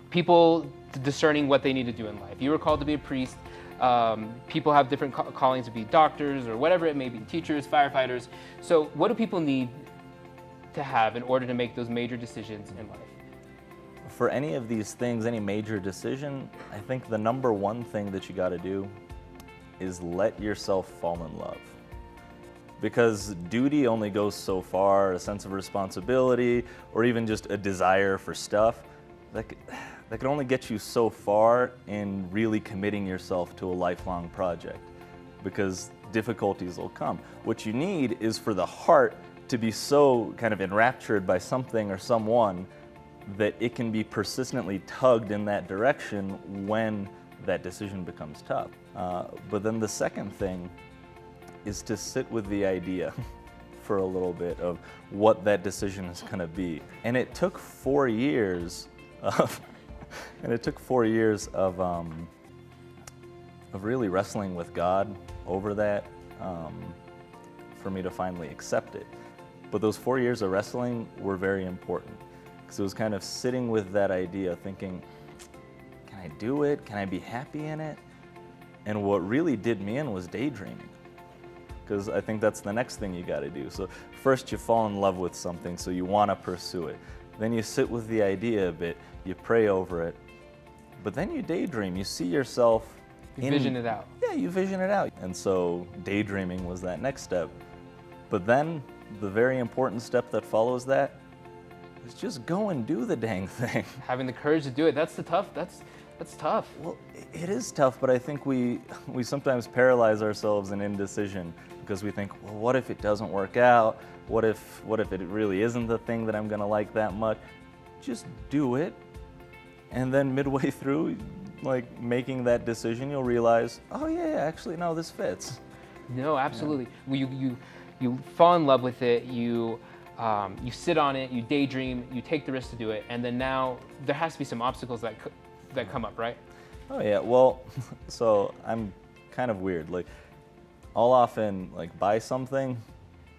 people discerning what they need to do in life. You were called to be a priest. People have different callings to be doctors or whatever it may be, teachers, firefighters. So what do people need to have in order to make those major decisions in life? For any of these things, any major decision, I think the number one thing that you got to do is let yourself fall in love. Because duty only goes so far, a sense of responsibility, or even just a desire for stuff, that can only get you so far in really committing yourself to a lifelong project, because difficulties will come. What you need is for the heart to be so kind of enraptured by something or someone that it can be persistently tugged in that direction when that decision becomes tough. But then the second thing is to sit with the idea for a little bit of what that decision is going to be. And it took 4 years of really wrestling with God over that for me to finally accept it. But those 4 years of wrestling were very important, because it was kind of sitting with that idea, thinking, can I do it? Can I be happy in it? And what really did me in was daydreaming, because I think that's the next thing you got to do. So first you fall in love with something, so you want to pursue it. Then you sit with the idea a bit, you pray over it, but then you daydream. You see yourself. You vision it out. Yeah, you vision it out. And so daydreaming was that next step. But then the very important step that follows that is just go and do the dang thing. Having the courage to do it, that's tough. Well, it is tough, but I think we sometimes paralyze ourselves in indecision, because we think, well, what if it doesn't work out? What if it really isn't the thing that I'm gonna like that much? Just do it. And then midway through, like making that decision, you'll realize, oh yeah, actually, no, this fits. No, absolutely. Yeah. You fall in love with it, you sit on it, you daydream, you take the risk to do it, and then now there has to be some obstacles that come up, right? Oh yeah, well, so I'm kind of weird. Like, I'll often like buy something,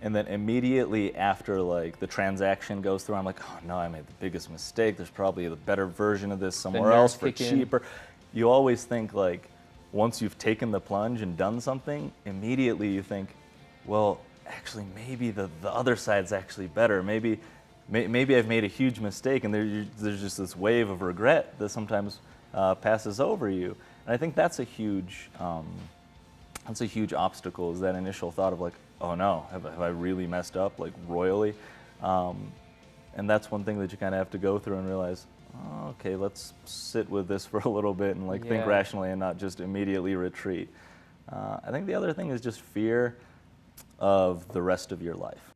and then immediately after like the transaction goes through, I'm like, oh no, I made the biggest mistake. There's probably a better version of this somewhere else for cheaper. You always think, like, once you've taken the plunge and done something, immediately you think, well, actually maybe the other side's actually better. Maybe I've made a huge mistake, and there's just this wave of regret that sometimes passes over you. And I think that's a huge obstacle, is that initial thought of like, oh no, have I really messed up, like royally? And that's one thing that you kind of have to go through and realize, oh, okay, let's sit with this for a little bit and like think rationally and not just immediately retreat. I think the other thing is just fear of the rest of your life.